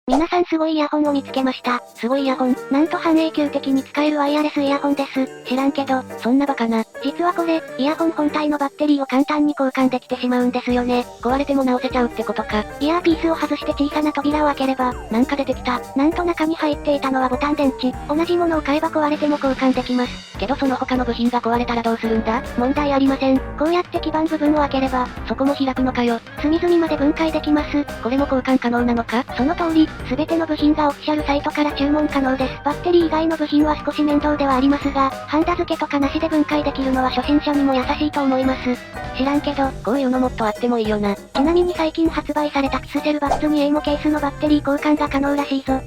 皆さんすごいイヤホンを見つけました。すごいイヤホン。なんと半永久的に使えるワイヤレスイヤホンです。知らんけど、そんなバカな。実はこれ、イヤホン本体のバッテリーを簡単に交換できてしまうんですよね。壊れても直せちゃうってことか。イヤーピースを外して小さな扉を開ければ、なんか出てきた。なんと中に入っていたのはボタン電池。同じものを買えば壊れても交換できます。けどその他の部品が壊れたらどうするんだ？問題ありません。こうやって基板部分を開ければ、そこも開くのかよ。隅々まで分解できます。これも交換可能なのか？その通り、すべての部品がオフィシャルサイトから注文可能です。バッテリー以外の部品は少し面倒ではありますが、ハンダ付けとかなしで分解できるのは初心者にも優しいと思います。知らんけど、こういうのもっとあってもいいよな。ちなみに最近発売されたピクセルバッツ 2A もケースのバッテリー交換が可能らしいぞ。